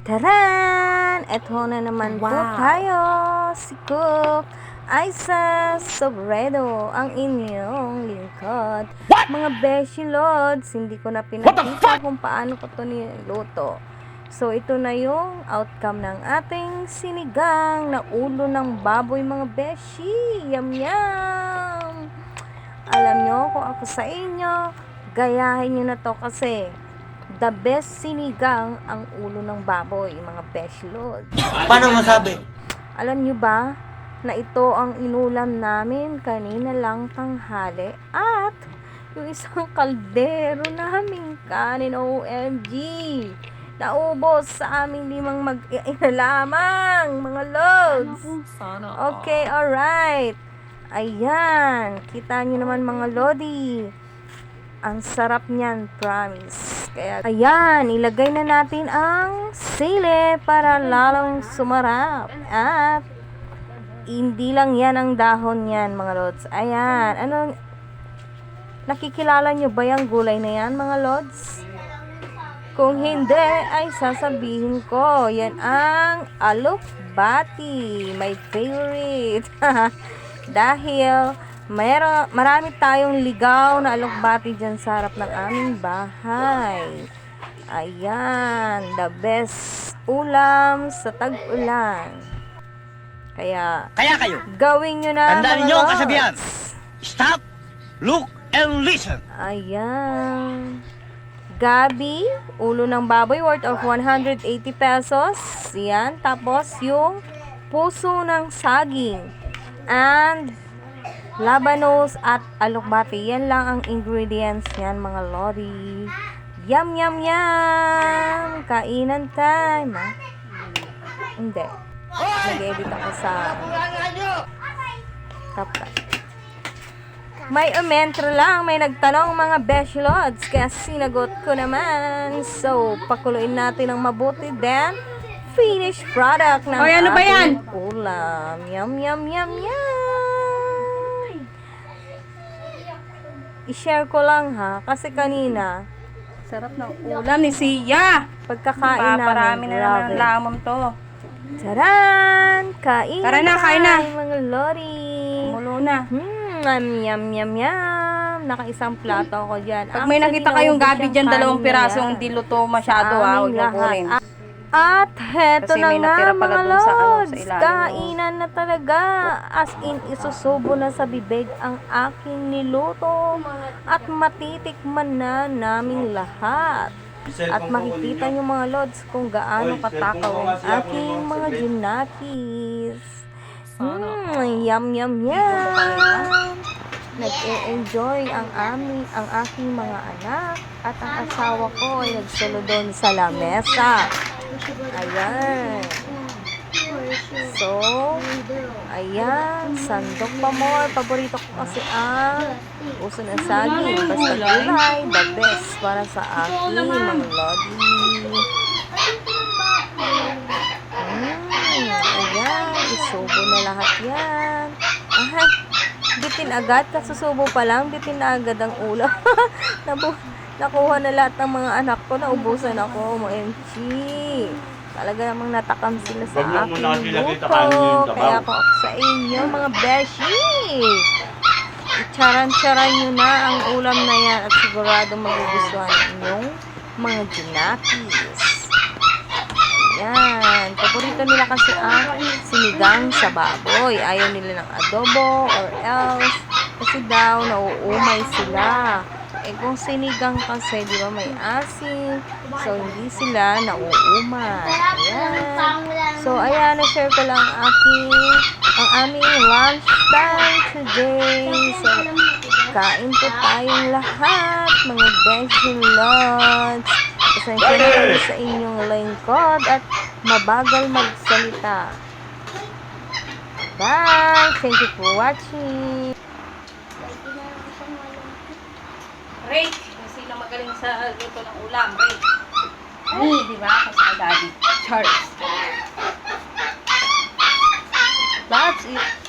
Taran! Eto na naman po tayo. Si Cook Aiza Sobredo, ang inyong lingkod. Mga Beshi Lods, hindi ko na pinakita kung paano ko ito niluto. So, ito na yung outcome ng ating sinigang na ulo ng baboy, mga Beshi. Yum, yum! Alam nyo, kung ako sa inyo, gayahin nyo na to kasi the best sinigang ang ulo ng baboy, mga Beshi Lods. Paano masabi? Alam nyo ba na ito ang inulam namin kanina lang tanghali at yung isang kaldero namin kanin, OMG, naubos sa aming 5 mag-ina lamang, mga Lods. Okay, alright. Ayan, kita nyo naman, mga Lodi. Ang sarap niyan, promise. Kaya, ayan, ilagay na natin ang sili para lalong sumarap. At, hindi lang yan ang dahon yan, mga Lods. Ayan, ano, nakikilala nyo ba yung gulay na yan, mga Lods? Kung hindi, ay sasabihin ko, yan ang alokbati, my favorite. Dahil, marami tayong ligaw na alokbati dyan sa harap ng aming bahay. Ayan, the best ulam sa tag-ulan. Kaya kayo, gawin nyo na, tandaan mga ninyo ang Lods. kasabihan. Stop, look, and listen. Ayan. Gabi, ulo ng baboy worth of 180 pesos. Yan. Tapos yung puso ng saging. And labanos at alokbati. Yan lang ang ingredients niyan, mga Lodi. Yum, yum, yum! Kainan time. Ha? Hindi. Nag-edit ako sa CapCut. May umentro lang, may nagtanong, mga Beshi Lods, kaya sinagot ko naman. So, pakuluin natin ng mabuti, then finished product ng ano ba yan? ating ulam. Yum, yum, yum, yum! I-share ko lang, ha, kasi kanina Sarap ng ulam ni Sia. pagkakain Paparami namin, na naman ng grabe. lamang to. Taran! Kain Tara na, kain na. mga Lodi. Mulo na. Yum, yum, yum. Naka-isang plato ako dyan. Pag may Actually, nakita kayong naubos gabi yung dyan, 2 kanin piraso nila ang diluto masyado, sa huwag aming niyo kunin. lahat. At heto Kasi na may nga, natira pala mga dun sa ano, sa Lods. ilalim. Kainan na talaga. As in, isusubo na sa bibig ang aking niluto. At matitikman na naming lahat. At makikita nyo, mga Lods, kung gaano katakaw ang aking mga ginakis. Yum, yum, yum. Nag-e-enjoy ang aking mga anak at ang asawa ko ay nagsulo doon sa lamesa. Ayan. So, ayan, sandok pa more. Paborito ko kasi ang puso ng saging. Basta gulay, the best para sa akin, mga Lodi. Ayan, isubo na lahat yan. Ay, bitin agad, kasusubo pa lang, bitin na agad ang ulam. Nakuha na lahat ng mga anak ko, naubusan ako, OMG. Talaga namang natakam sila sa aking luto. Kaya ako sa inyo, mga Beshi, itsaran-tsaran nyo na ang ulam na yan at sigurado magugustuhan ninyong mga ginakis. Yan. Paborito nila kasi ang sinigang sa baboy. Ayaw nila ng adobo or else. Kasi daw, nauumay sila. Eh, kung sinigang kasi, di ba, may asin. So, hindi sila nauumay. Ayan. So, ayan, na-share ko lang ang aming lunch time today. So, kain po tayong lahat, mga Beshi Lods. Pasensya na kami sa inyong lingkod at mabagal magsalita. Bye! Thank you for watching. Ray, kung sino magaling sa luto ng ulam, Ray. Di ba? Kasi Daddy Charles. That's it.